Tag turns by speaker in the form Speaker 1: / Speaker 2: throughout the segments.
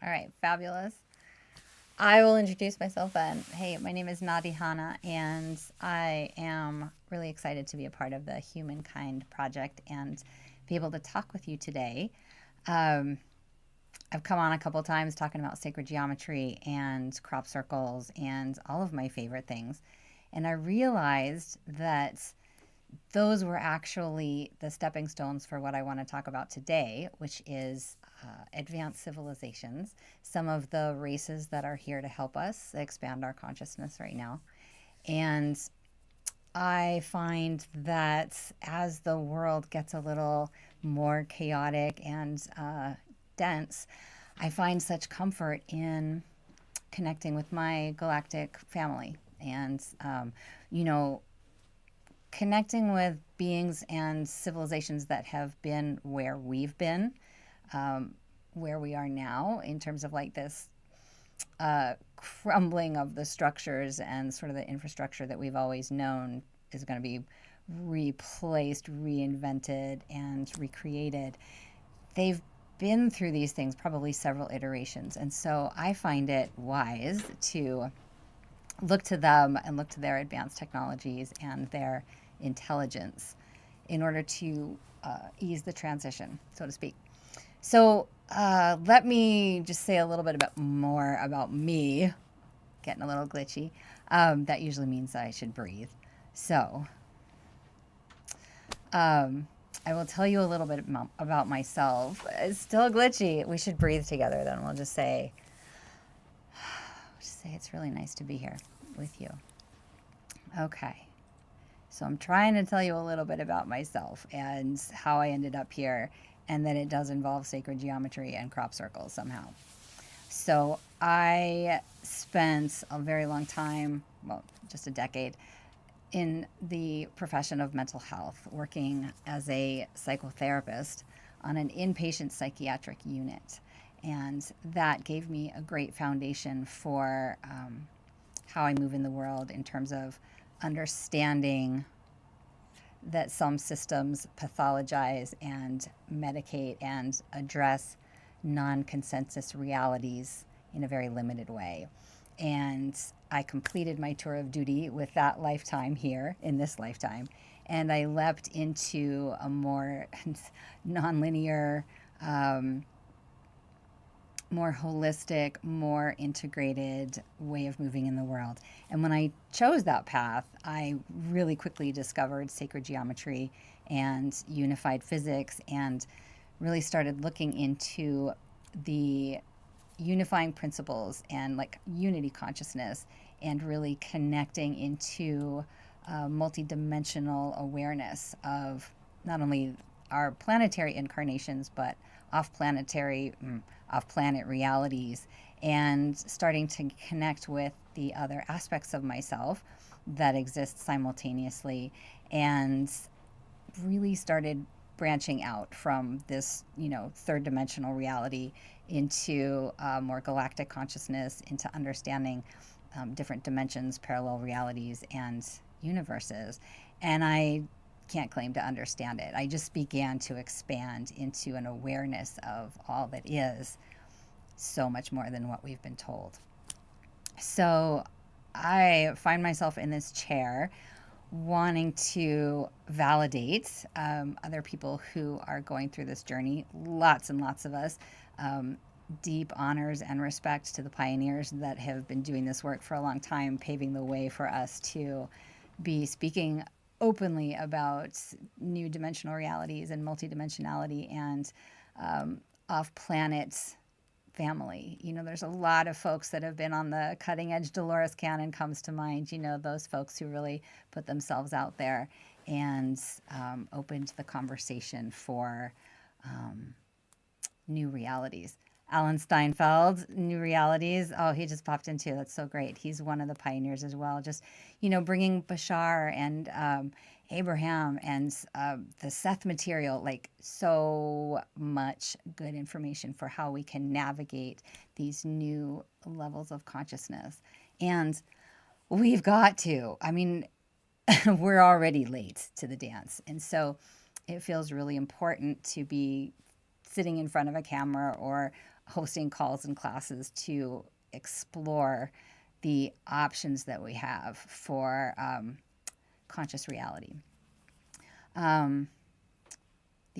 Speaker 1: All right, fabulous. I will introduce myself then. Hey, my name is Nadi Hana, and I am really excited to be a part of the Humankind project and be able to talk with you today. Um, I've come on a couple times talking about sacred geometry and crop circles and all of my favorite things. And I realized that those were actually the stepping stones for what I want to talk about today, which is advanced civilizations, some of the races that are here to help us expand our consciousness right now. And I find that as the world gets a little more chaotic and dense, I find such comfort in connecting with my galactic family and, you know, connecting with beings and civilizations that have been where we've been, where we are now, in terms of like this crumbling of the structures and sort of the infrastructure that we've always known is going to be replaced, reinvented, and recreated. They've been through these things probably several iterations. And so I find it wise to look to them and look to their advanced technologies and their intelligence in order to ease the transition, so to speak. So let me just say a little bit more about me. Getting a little glitchy. That usually means I should breathe. So I will tell you a little bit about myself. It's still glitchy. We should breathe together then. We'll just say it's really nice to be here with you. Okay. So I'm trying to tell you a little bit about myself and how I ended up here, and that it does involve sacred geometry and crop circles somehow. So I spent a very long time, well, just a decade, in the profession of mental health, working as a psychotherapist on an inpatient psychiatric unit. And that gave me a great foundation for how I move in the world in terms of understanding that some systems pathologize and medicate and address non consensus realities in a very limited way. And I completed my tour of duty with that lifetime here in this lifetime. And I leapt into a more nonlinear, more holistic, more integrated way of moving in the world. And when I chose that path, I really quickly discovered sacred geometry and unified physics and really started looking into the unifying principles and like unity consciousness and really connecting into multidimensional awareness of not only our planetary incarnations but off planet realities, and starting to connect with the other aspects of myself that exist simultaneously, and really started branching out from this, third dimensional reality into more galactic consciousness, into understanding different dimensions, parallel realities, and universes. And I can't claim to understand it. I just began to expand into an awareness of all that is so much more than what we've been told. So I find myself in this chair wanting to validate other people who are going through this journey, lots and lots of us. Deep honors and respect to the pioneers that have been doing this work for a long time, paving the way for us to be speaking openly about new dimensional realities and multidimensionality and off-planet family. There's a lot of folks that have been on the cutting edge. Dolores Cannon comes to mind, those folks who really put themselves out there and opened the conversation for new realities. Alan Steinfeld, New Realities. Oh, he just popped in too. That's so great. He's one of the pioneers as well. Just, bringing Bashar and Abraham and the Seth material, like so much good information for how we can navigate these new levels of consciousness. And we've got to. I mean, we're already late to the dance. And so it feels really important to be sitting in front of a camera or hosting calls and classes to explore the options that we have for conscious reality. The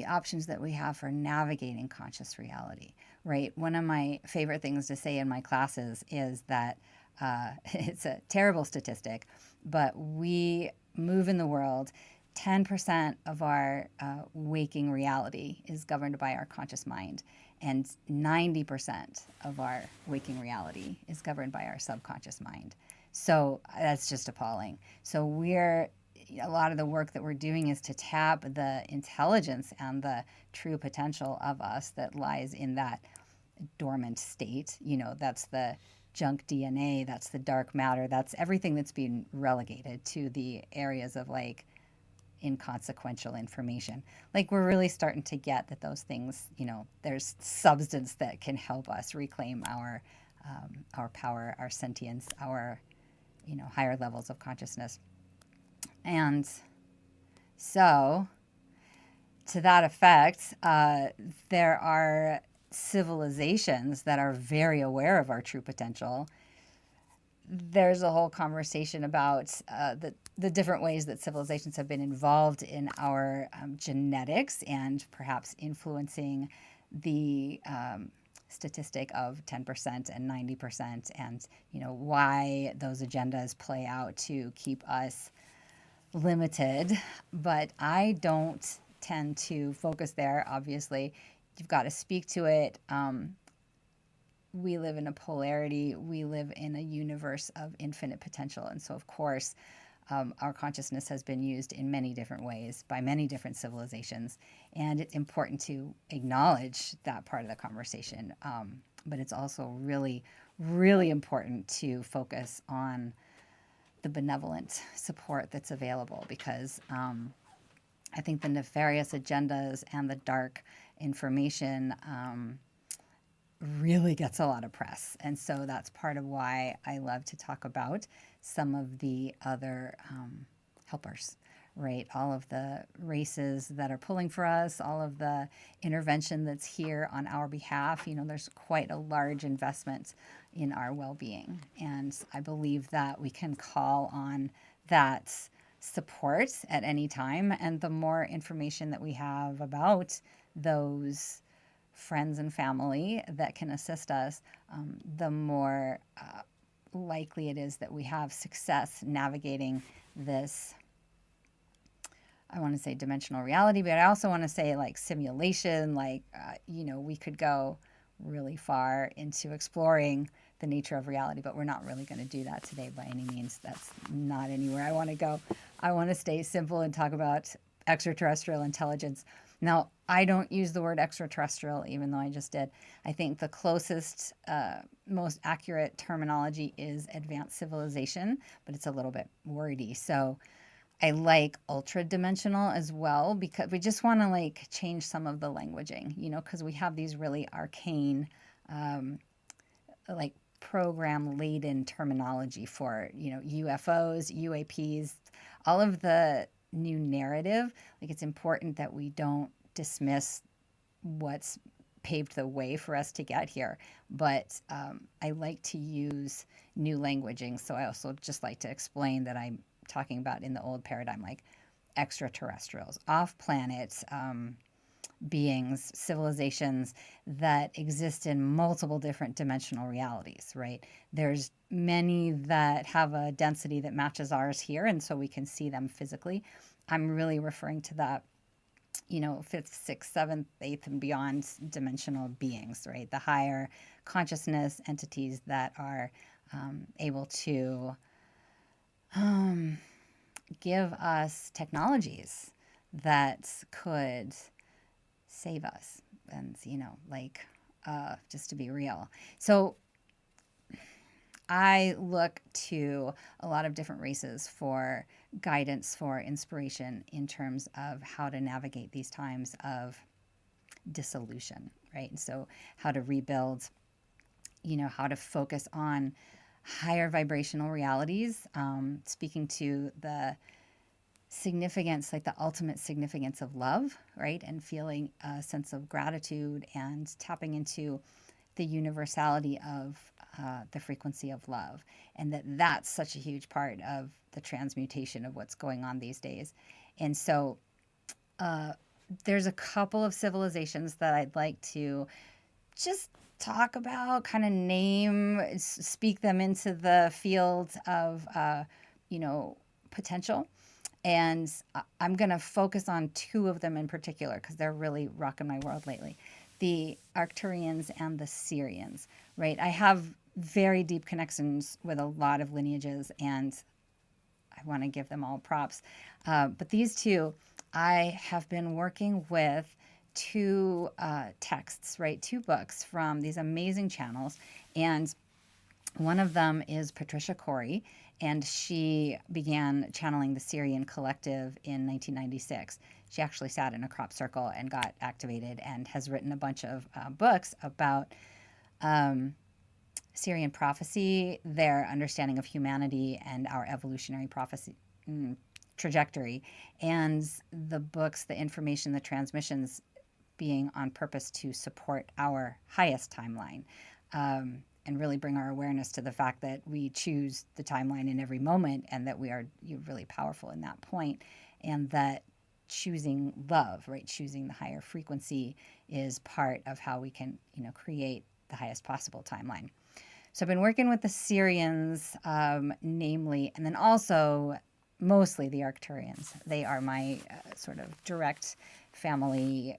Speaker 1: options that we have for navigating conscious reality, right? One of my favorite things to say in my classes is that it's a terrible statistic, but we move in the world. 10% of our waking reality is governed by our conscious mind, and 90% of our waking reality is governed by our subconscious mind. So that's just appalling. So a lot of the work that we're doing is to tap the intelligence and the true potential of us that lies in that dormant state. That's the junk DNA, that's the dark matter, that's everything that's been relegated to the areas of like inconsequential information. Like, we're really starting to get that those things, there's substance that can help us reclaim our power, our sentience, our higher levels of consciousness. And so, to that effect, there are civilizations that are very aware of our true potential. There's a whole conversation about the different ways that civilizations have been involved in our genetics and perhaps influencing the statistic of 10% and 90%, and why those agendas play out to keep us limited. But I don't tend to focus there. Obviously, you've got to speak to it. We live in a polarity. We live in a universe of infinite potential. And so, of course, our consciousness has been used in many different ways by many different civilizations. And it's important to acknowledge that part of the conversation. But it's also really, really important to focus on the benevolent support that's available, because I think the nefarious agendas and the dark information really gets a lot of press. And so that's part of why I love to talk about some of the other helpers, right? All of the races that are pulling for us, all of the intervention that's here on our behalf. There's quite a large investment in our well-being. And I believe that we can call on that support at any time. And the more information that we have about those friends and family that can assist us, the more likely it is that we have success navigating this, I want to say dimensional reality, but I also want to say like simulation. Like, we could go really far into exploring the nature of reality, but we're not really going to do that today by any means. That's not anywhere I want to go. I want to stay simple and talk about extraterrestrial intelligence. Now, I don't use the word extraterrestrial, even though I just did. I think the closest, most accurate terminology is advanced civilization, but it's a little bit wordy. So I like ultra-dimensional as well, because we just want to like change some of the languaging, because we have these really arcane, like program-laden terminology for, UFOs, UAPs, all of the new narrative. Like, it's important that we don't dismiss what's paved the way for us to get here. But I like to use new languaging. So I also just like to explain that I'm talking about in the old paradigm, like extraterrestrials, off-planet beings, civilizations that exist in multiple different dimensional realities, right? There's many that have a density that matches ours here, and so we can see them physically. I'm really referring to that, 5th, 6th, 7th, 8th, and beyond dimensional beings, right? The higher consciousness entities that are able to give us technologies that could save us, and just to be real. So I look to a lot of different races for guidance, for inspiration in terms of how to navigate these times of dissolution, right? And so how to rebuild, how to focus on higher vibrational realities, speaking to the significance, like the ultimate significance of love, right? And feeling a sense of gratitude and tapping into the universality of the frequency of love. And that's such a huge part of the transmutation of what's going on these days. And so uh, there's a couple of civilizations that I'd like to just talk about, kind of name, speak them into the field of, potential. And I'm going to focus on two of them in particular because they're really rocking my world lately: the Arcturians and the Syrians, right? I have very deep connections with a lot of lineages, and I want to give them all props. But these two, I have been working with two texts, right? Two books from these amazing channels. And one of them is Patricia Corey, and she began channeling the Syrian Collective in 1996. She actually sat in a crop circle and got activated and has written a bunch of books about um, Syrian prophecy, their understanding of humanity and our evolutionary prophecy trajectory, and the books, the information, the transmissions being on purpose to support our highest timeline. And really bring our awareness to the fact that we choose the timeline in every moment, and that we are really powerful in that point, and that choosing love, right, choosing the higher frequency is part of how we can, create the highest possible timeline. So I've been working with the Syrians, namely, and then also mostly the Arcturians. They are my sort of direct family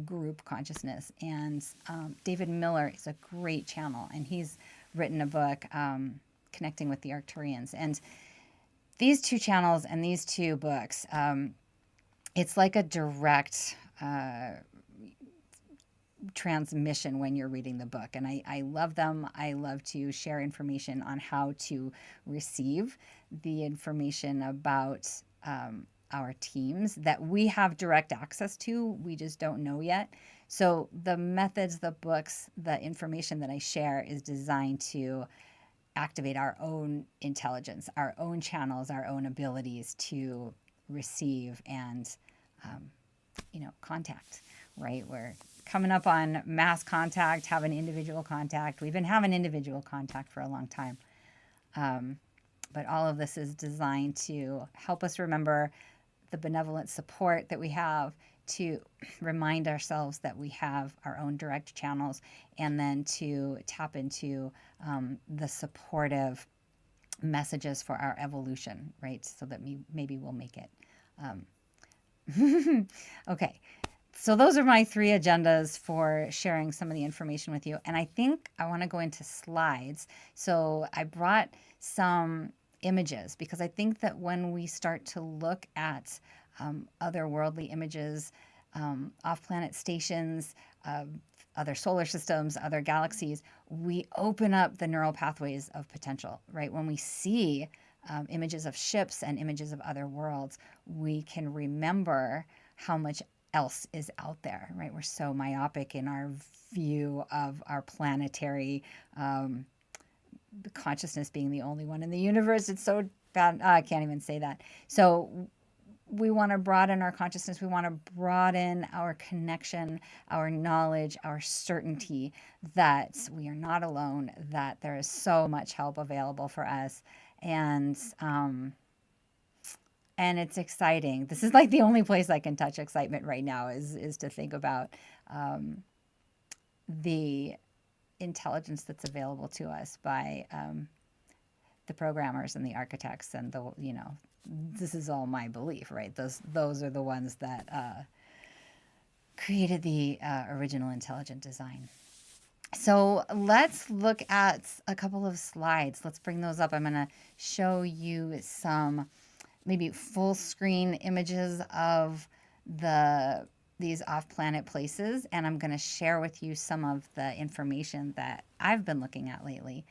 Speaker 1: group consciousness. And David Miller is a great channel, and he's written a book connecting with the Arcturians. And these two channels and these two books, it's like a direct transmission when you're reading the book. And I love them. I love to share information on how to receive the information about our teams that we have direct access to. We just don't know yet. So the methods, the books, the information that I share is designed to activate our own intelligence, our own channels, our own abilities to receive and, contact, right? We're coming up on mass contact, having individual contact. We've been having individual contact for a long time. But all of this is designed to help us remember the benevolent support that we have, to remind ourselves that we have our own direct channels, and then to tap into the supportive messages for our evolution, right? So that maybe we'll make it. Okay. So those are my three agendas for sharing some of the information with you. And I think I want to go into slides. So I brought some images because I think that when we start to look at otherworldly images, off-planet stations, other solar systems, other galaxies, we open up the neural pathways of potential, right? When we see images of ships and images of other worlds, we can remember how much else is out there, right? We're so myopic in our view of our planetary consciousness being the only one in the universe. It's so bad. I can't even say that. So we want to broaden our consciousness. We want to broaden our connection, our knowledge, our certainty that we are not alone, that there is so much help available for us. And it's exciting. This is like the only place I can touch excitement right now is to think about the intelligence that's available to us by the programmers and the architects and this is all my belief, right? Those are the ones that created the original intelligent design. So let's look at a couple of slides. Let's bring those up. I'm going to show you some maybe full screen images of these off-planet places, and I'm going to share with you some of the information that I've been looking at lately.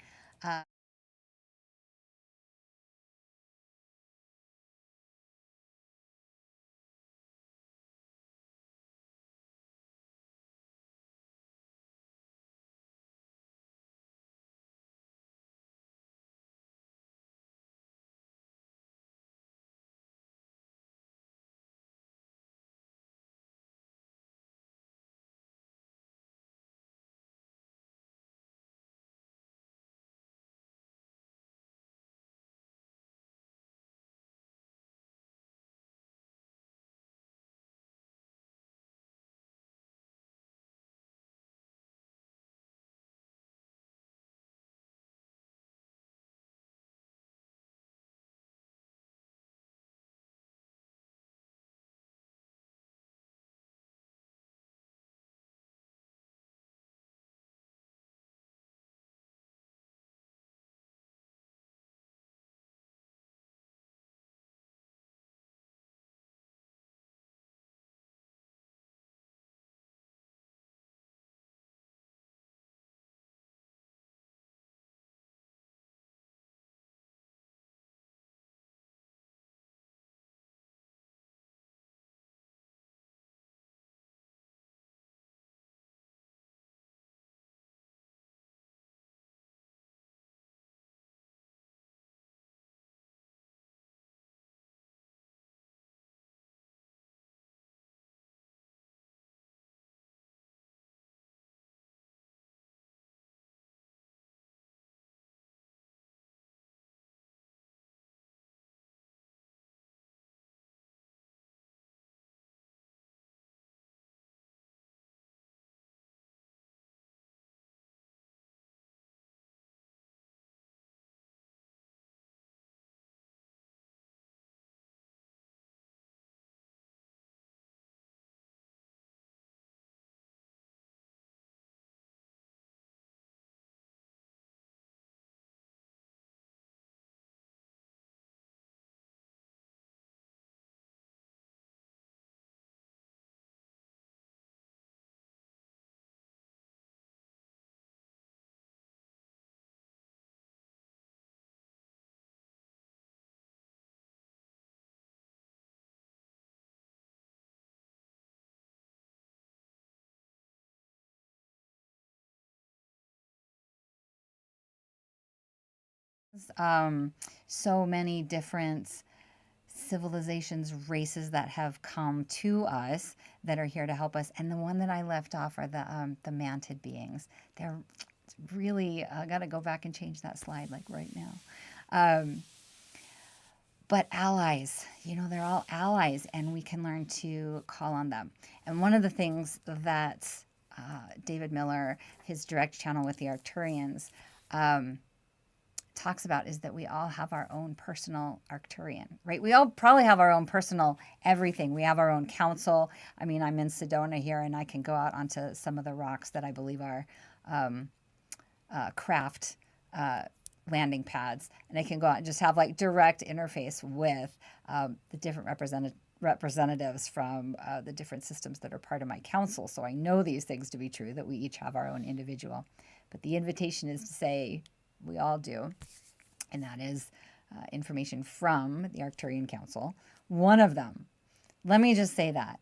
Speaker 1: So many different civilizations, races that have come to us that are here to help us. And the one that I left off are the mantid beings. They're really got to go back and change that slide like right now. Um, but allies, they're all allies, and we can learn to call on them. And one of the things that David Miller, his direct channel with the Arcturians, um, talks about is that we all have our own personal Arcturian, right? We all probably have our own personal everything. We have our own council. I mean, I'm in Sedona here, and I can go out onto some of the rocks that I believe are craft landing pads, and I can go out and just have like direct interface with the different representatives from the different systems that are part of my council. So I know these things to be true, that we each have our own individual. But the invitation is to say we all do, and that is information from the Arcturian Council. One of them, let me just say that.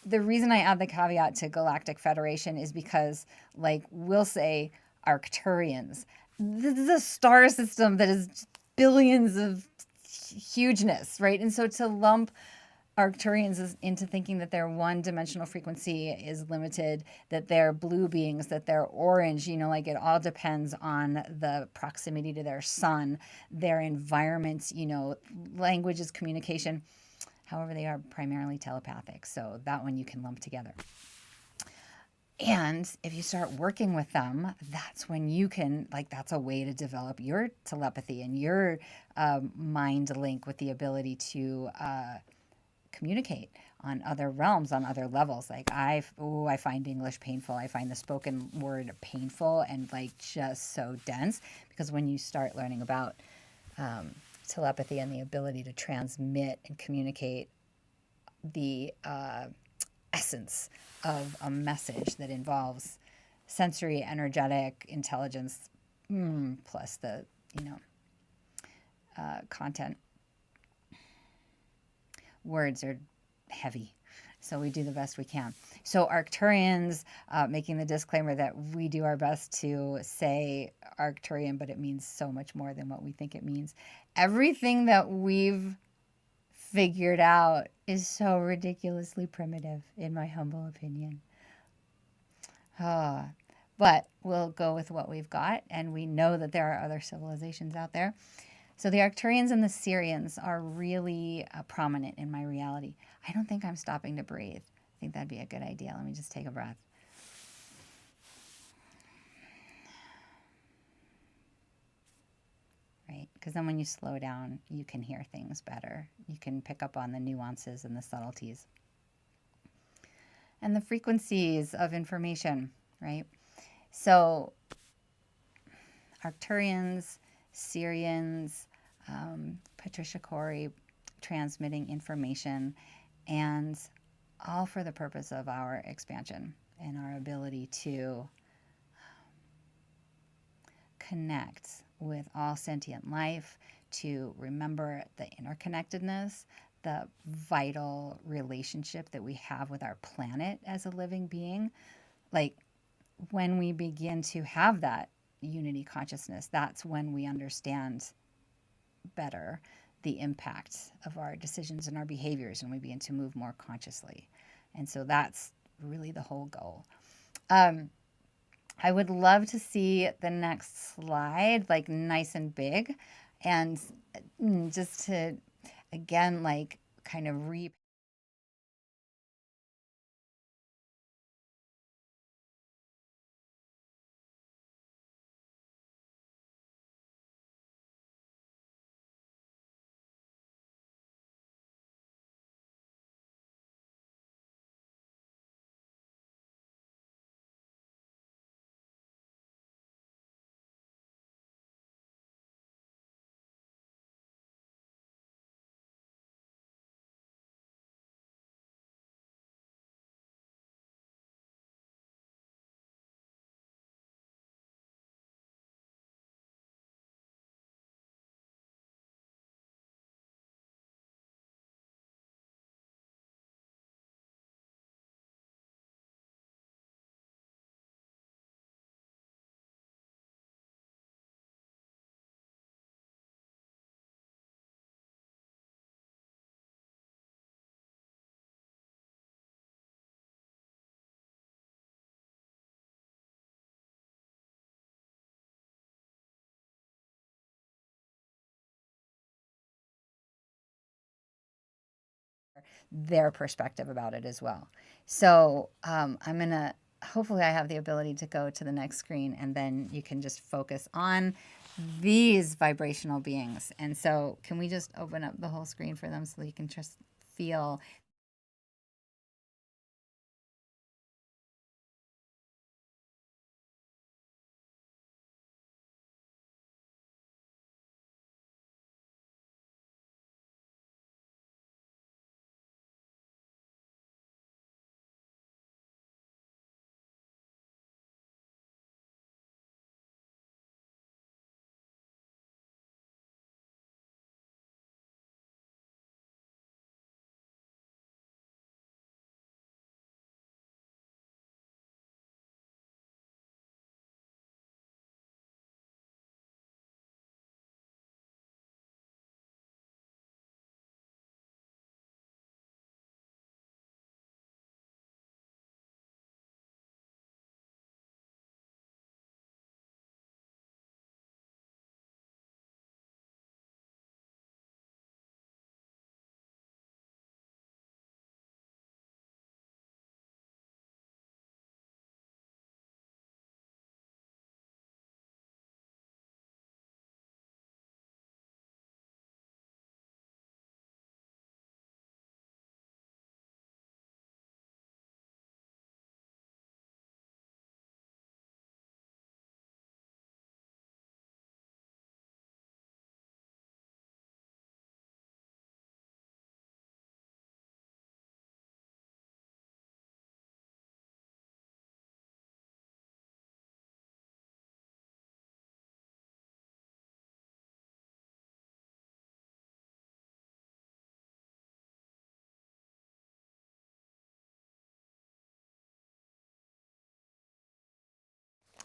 Speaker 1: The reason I add the caveat to Galactic Federation is because, like, we'll say Arcturians. This is a star system that is billions of hugeness, right? And so to lump Arcturians into thinking that their one-dimensional frequency is limited, that they're blue beings, that they're orange, like it all depends on the proximity to their sun, their environment, languages, communication. However, they are primarily telepathic, so that one you can lump together. And if you start working with them, that's when you can, that's a way to develop your telepathy and your mind link with the ability to communicate on other realms, on other levels. Like I find English painful. I find the spoken word painful and just so dense, because when you start learning about telepathy and the ability to transmit and communicate the essence of a message that involves sensory, energetic intelligence, plus the content. Words are heavy, so we do the best we can. So Arcturians, making the disclaimer that we do our best to say Arcturian, but it means so much more than what we think it means. Everything that we've figured out is so ridiculously primitive, in my humble opinion. But we'll go with what we've got, and we know that there are other civilizations out there. So the Arcturians and the Syrians are really prominent in my reality. I don't think I'm stopping to breathe. I think that'd be a good idea. Let me just take a breath. Right? Because then when you slow down, you can hear things better. You can pick up on the nuances and the subtleties. And the frequencies of information, right? So Arcturians, Syrians, Patricia Corey transmitting information, and all for the purpose of our expansion and our ability to connect with all sentient life, to remember the interconnectedness, the vital relationship that we have with our planet as a living being. When we begin to have that unity consciousness, that's when we understand better the impact of our decisions and our behaviors, and we begin to move more consciously. And so that's really the whole goal. I would love to see the next slide, nice and big, and just to, again, kind of their perspective about it as well. So I'm going to, hopefully I have the ability to go to the next screen, and then you can just focus on these vibrational beings. And so can we just open up the whole screen for them so that you can just feel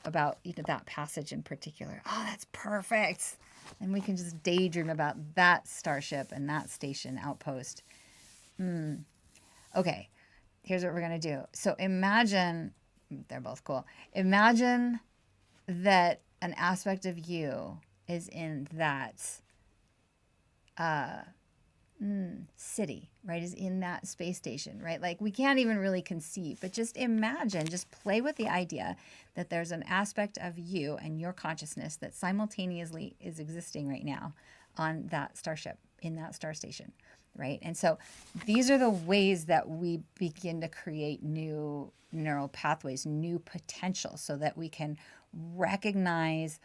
Speaker 1: about that passage in particular. Oh, that's perfect. And we can just daydream about that starship and that station outpost. Okay, here's what we're going to do. So imagine, they're both cool. Imagine that an aspect of you is in that city, right? Is in that space station, right? Like we can't even really conceive, but just imagine, just play with the idea that there's an aspect of you and your consciousness that simultaneously is existing right now on that starship, in that star station, right? And so these are the ways that we begin to create new neural pathways, new potential, so that we can recognize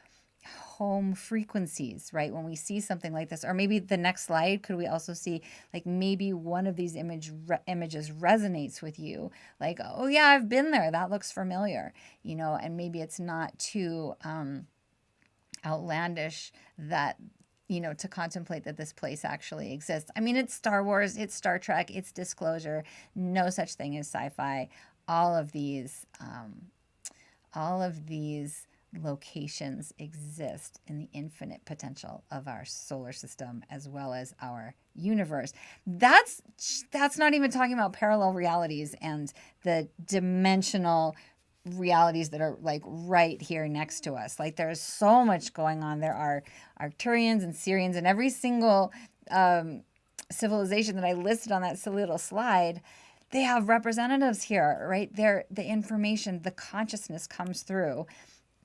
Speaker 1: home frequencies, right? When we see something like this, or maybe the next slide, could we also see like maybe one of these images resonates with you, like, oh yeah, I've been there, that looks familiar, and maybe it's not too outlandish that to contemplate that this place actually exists. I mean, it's Star Wars, it's Star Trek, it's disclosure, no such thing as sci-fi. All of these locations exist in the infinite potential of our solar system as well as our universe. That's not even talking about parallel realities and the dimensional realities that are like right here next to us. Like there's so much going on. There are Arcturians and Syrians, and every single civilization that I listed on that little slide, they have representatives here, right? The information, the consciousness comes through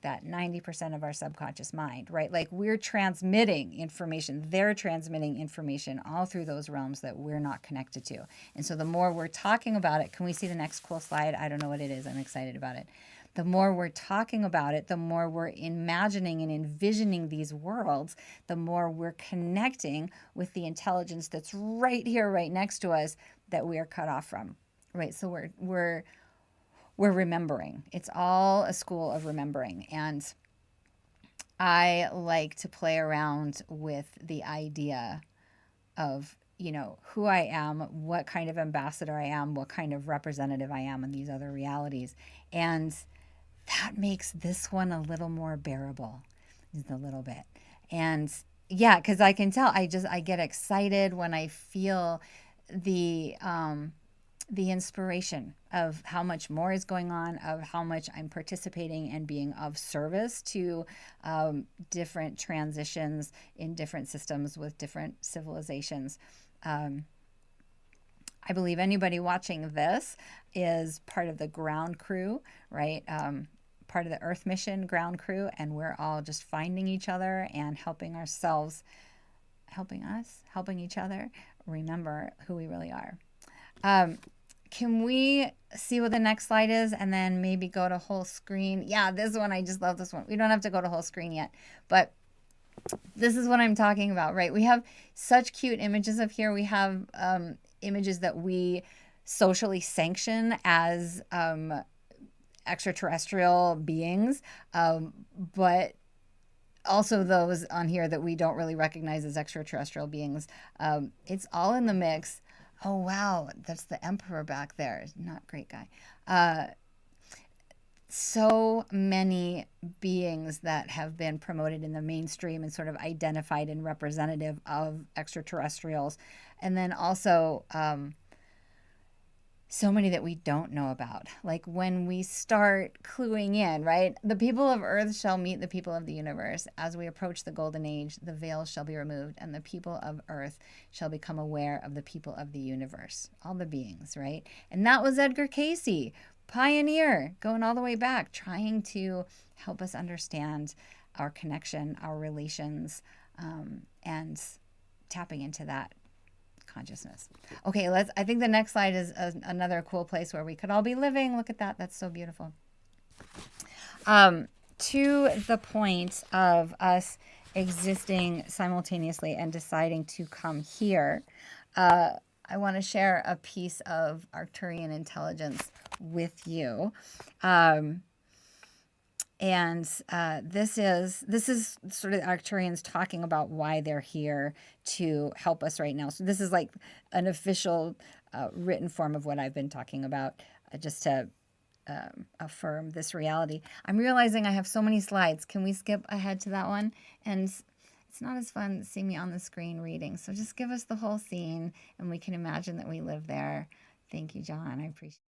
Speaker 1: that 90% of our subconscious mind, right? Like we're transmitting information, they're transmitting information all through those realms that we're not connected to. And so the more we're talking about it, can we see the next cool slide? I don't know what it is. I'm excited about it. The more we're talking about it, the more we're imagining and envisioning these worlds, the more we're connecting with the intelligence that's right here, right next to us, that we are cut off from, right? So we're remembering. It's all a school of remembering. And I like to play around with the idea of, who I am, what kind of ambassador I am, what kind of representative I am in these other realities. And that makes this one a little more bearable, just a little bit. And yeah, because I can tell, I get excited when I feel the inspiration of how much more is going on, of how much I'm participating and being of service to different transitions in different systems with different civilizations. I I believe anybody watching this is part of the ground crew, right? Part of the Earth mission ground crew, and we're all just finding each other and helping ourselves, helping each other remember who we really are. Can we see what the next slide is and then maybe go to whole screen? Yeah, this one, I just love this one. We don't have to go to whole screen yet, but this is what I'm talking about, right? We have such cute images of here. We have images that we socially sanction as extraterrestrial beings, but also those on here that we don't really recognize as extraterrestrial beings. It's all in the mix. Oh, wow. That's the emperor back there. Not great guy. So many beings that have been promoted in the mainstream and sort of identified and representative of extraterrestrials. And then also so many that we don't know about. Like when we start cluing in, right? The people of Earth shall meet the people of the universe. As we approach the golden age, the veil shall be removed, and the people of Earth shall become aware of the people of the universe. All the beings, right? And that was Edgar Cayce, pioneer, going all the way back, trying to help us understand our connection, our relations, and tapping into that consciousness. Okay, I think the next slide is another cool place where we could all be living. Look at that. That's so beautiful. To the point of us existing simultaneously and deciding to come here, I want to share a piece of Arcturian intelligence with you. And this is sort of Arcturians talking about why they're here to help us right now. So this is like an official written form of what I've been talking about, just to affirm this reality. I'm realizing I have so many slides. Can we skip ahead to that one? And it's not as fun seeing me on the screen reading. So just give us the whole scene and we can imagine that we live there. Thank you, John. I appreciate it.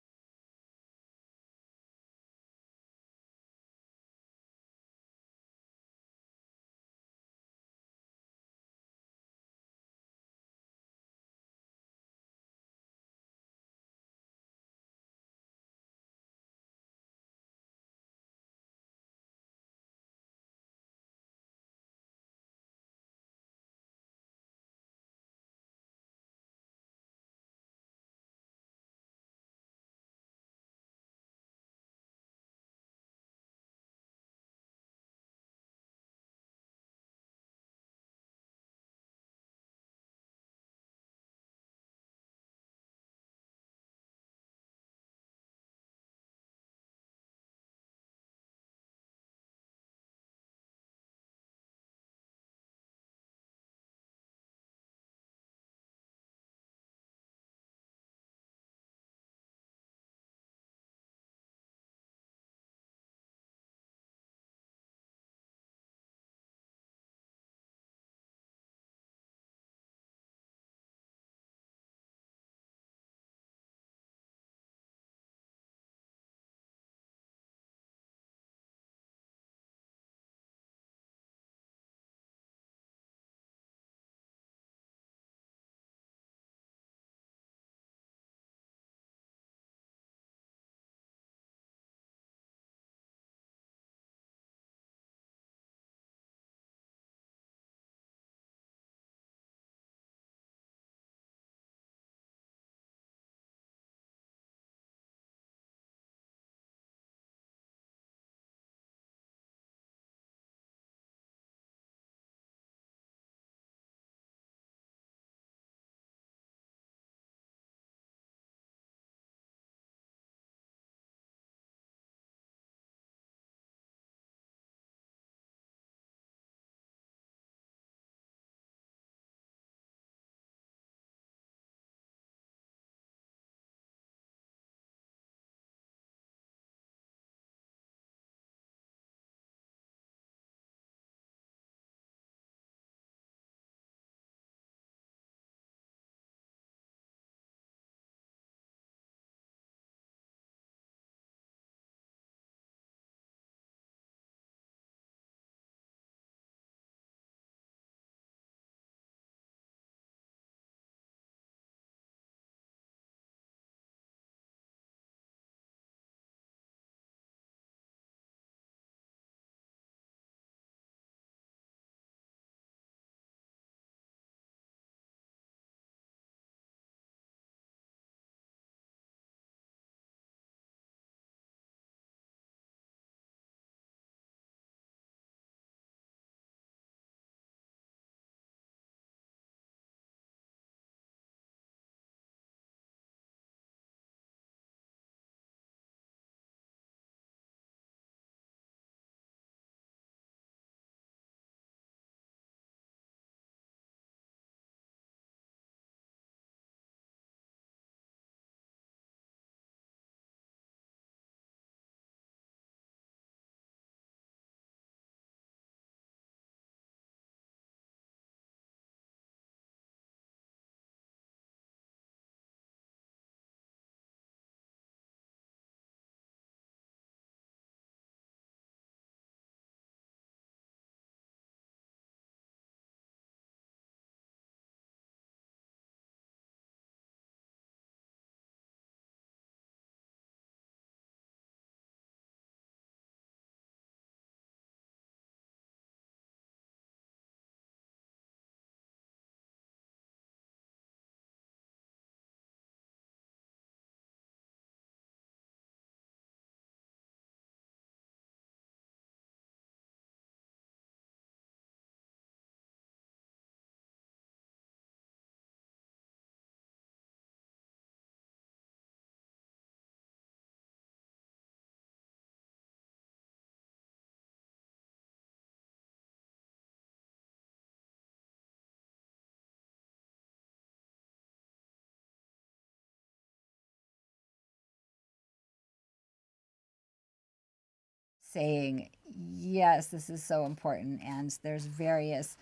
Speaker 1: saying, yes, this is so important. And there's various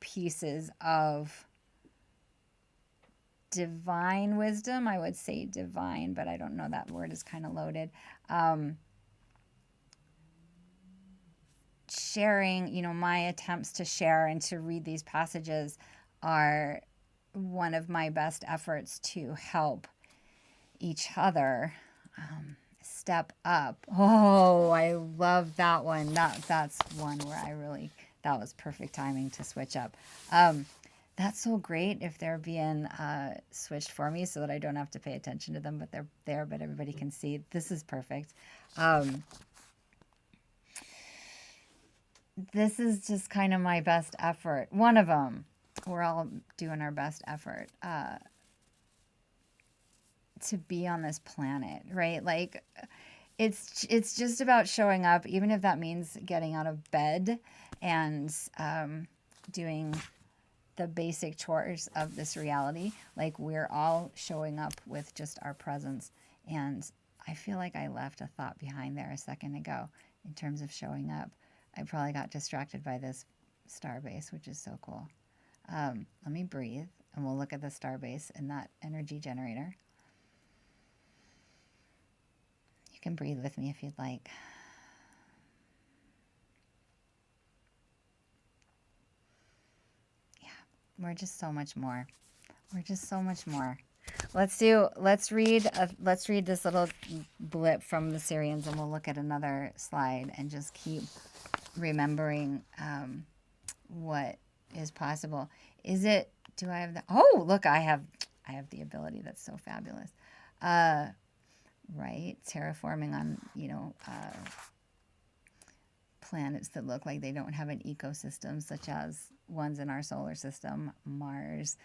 Speaker 1: pieces of divine wisdom. I would say divine, but I don't know, that word is kind of loaded. Sharing, my attempts to share and to read these passages are one of my best efforts to help each other step up. Oh, I love that one. That's one where that was perfect timing to switch up. That's so great if they're being switched for me so that I don't have to pay attention to them, but they're there, but everybody can see. This is perfect. This is just kind of my best effort. One of them. We're all doing our best effort to be on this planet, right? Like, it's just about showing up, even if that means getting out of bed and doing the basic chores of this reality. Like, we're all showing up with just our presence. And I feel like I left a thought behind there a second ago in terms of showing up. I probably got distracted by this starbase, which is so cool. Let me breathe, and we'll look at the starbase and that energy generator. You can breathe with me if you'd like. Yeah, we're just so much more. We're just so much more. Let's read this little blip from the Syrians, and we'll look at another slide and just keep remembering what is possible. Do I have the, oh, look, I have the ability. That's so fabulous. Right? Terraforming on, planets that look like they don't have an ecosystem, such as ones in our solar system, Mars,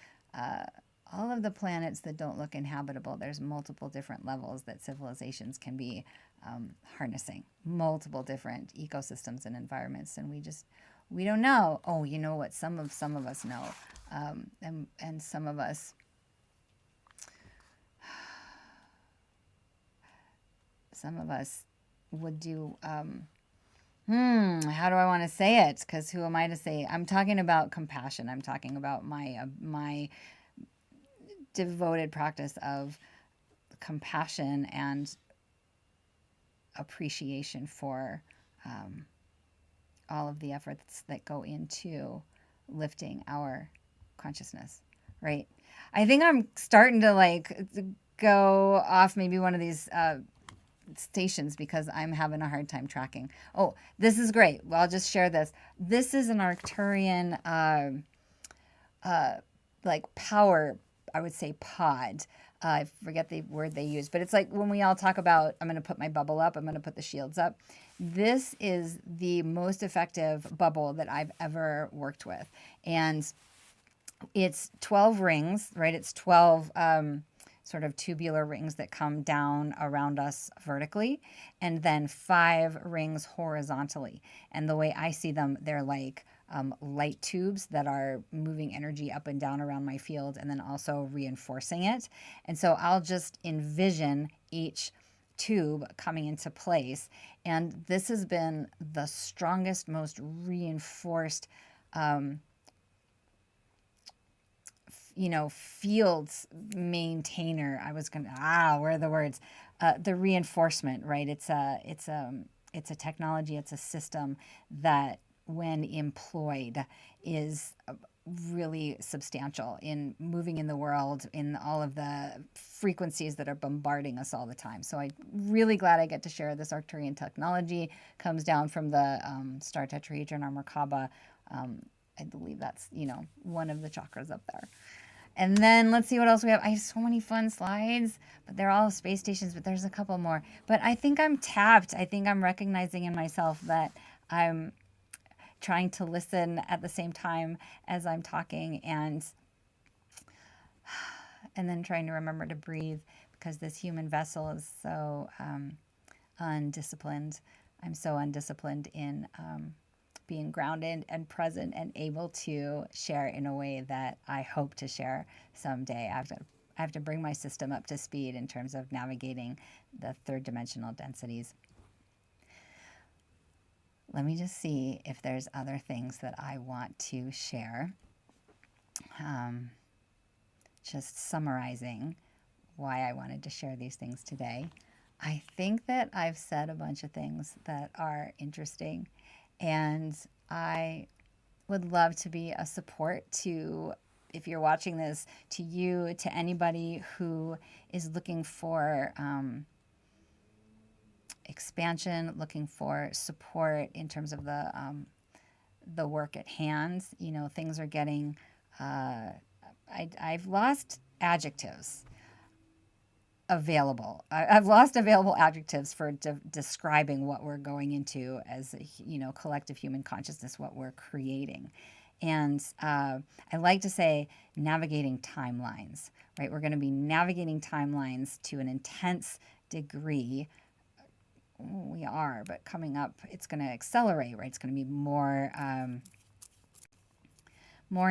Speaker 1: all of the planets that don't look inhabitable. There's multiple different levels that civilizations can be harnessing, multiple different ecosystems and environments, and we don't know. Oh, you know what? Some of us know, and some of us would do. How do I want to say it? Because who am I to say? I'm talking about compassion. I'm talking about my devoted practice of compassion and appreciation for all of the efforts that go into lifting our consciousness, right? I think I'm starting to go off maybe one of these stations because I'm having a hard time tracking. Oh, this is great. Well, I'll just share this. This is an Arcturian power, I would say, pod. I forget the word they use, but it's like when we all talk about, I'm going to put my bubble up, I'm going to put the shields up. This is the most effective bubble that I've ever worked with. And it's 12 rings, right? It's 12 sort of tubular rings that come down around us vertically, and then 5 rings horizontally. And the way I see them, they're like light tubes that are moving energy up and down around my field and then also reinforcing it. And so I'll just envision each tube coming into place. And this has been the strongest, most reinforced fields maintainer. Where are the words? The reinforcement, right? It's a technology, it's a system that when employed is really substantial in moving in the world, in all of the frequencies that are bombarding us all the time. So I'm really glad I get to share this Arcturian technology. Comes down from the star tetrahedron or Merkaba. I believe that's, one of the chakras up there. And then let's see what else we have. I have so many fun slides, but they're all space stations, but there's a couple more. But I think I'm tapped. I think I'm recognizing in myself that I'm trying to listen at the same time as I'm talking, and then trying to remember to breathe, because this human vessel is so undisciplined. I'm so undisciplined in being grounded and present and able to share in a way that I hope to share someday. I have to bring my system up to speed in terms of navigating the third dimensional densities. let me just see if there's other things that I want to share. Just summarizing why I wanted to share these things today. I think that I've said a bunch of things that are interesting, and I would love to be a support to, if you're watching this, to you, to anybody who is looking for expansion, looking for support in terms of the work at hand. You know, things are getting, I've lost adjectives available. I've lost available adjectives for describing what we're going into as a, collective human consciousness, what we're creating. And I like to say navigating timelines, right? We're going to be navigating timelines to an intense degree. We are, but coming up, it's going to accelerate, right? It's going to be more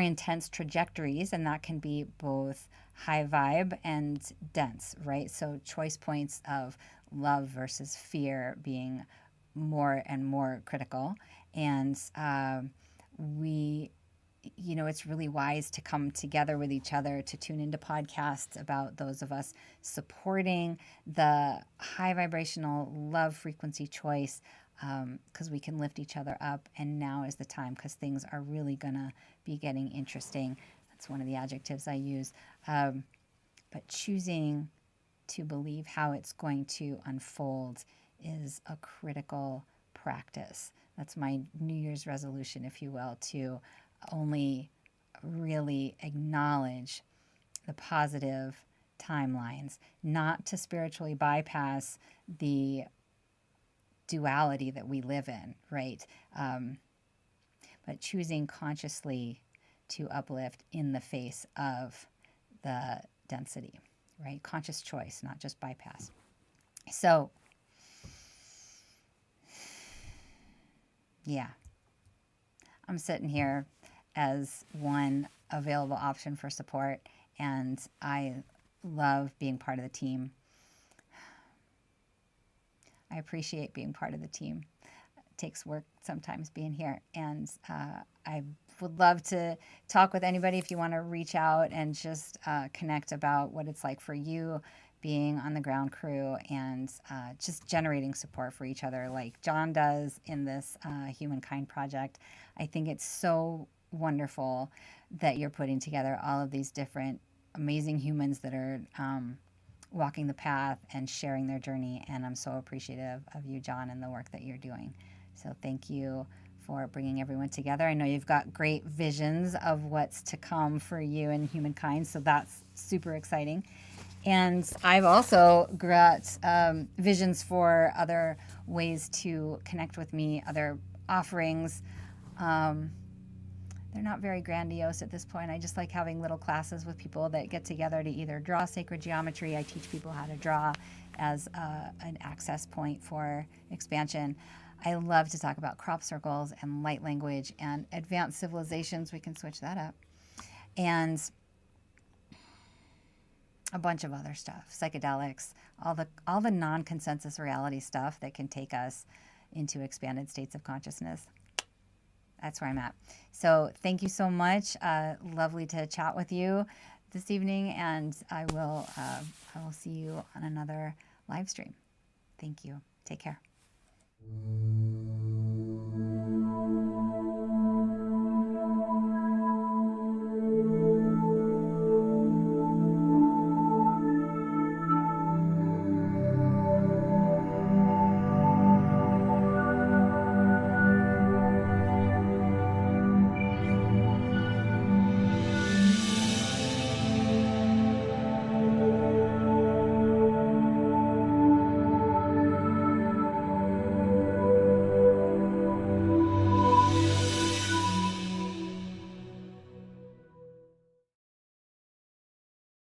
Speaker 1: intense trajectories, and that can be both high vibe and dense, right? So choice points of love versus fear being more and more critical. And it's really wise to come together with each other, to tune into podcasts about those of us supporting the high vibrational love frequency choice, because we can lift each other up. And now is the time, because things are really going to be getting interesting. That's one of the adjectives I use. But choosing to believe how it's going to unfold is a critical practice. That's my New Year's resolution, if you will, to only really acknowledge the positive timelines, not to spiritually bypass the duality that we live in, right? But choosing consciously to uplift in the face of the density, right? Conscious choice, not just bypass. So, yeah, I'm sitting here as one available option for support, and I love being part of the team. I appreciate being part of the team. It takes work sometimes being here, and I would love to talk with anybody if you want to reach out and just connect about what it's like for you being on the ground crew, and just generating support for each other like John does in this Humankind project. I think it's so wonderful that you're putting together all of these different amazing humans that are walking the path and sharing their journey, and I'm so appreciative of you, John, and the work that you're doing. So thank you for bringing everyone together. I know you've got great visions of what's to come for you and Humankind, so that's super exciting. And I've also got visions for other ways to connect with me, other offerings. They're not very grandiose at this point. I just like having little classes with people that get together to either draw sacred geometry. I teach people how to draw as an access point for expansion. I love to talk about crop circles and light language and advanced civilizations. We can switch that up. And a bunch of other stuff, psychedelics, all the non-consensus reality stuff that can take us into expanded states of consciousness. That's where I'm at. So thank you so much. Lovely to chat with you this evening, and I will see you on another live stream. Thank you. Take care.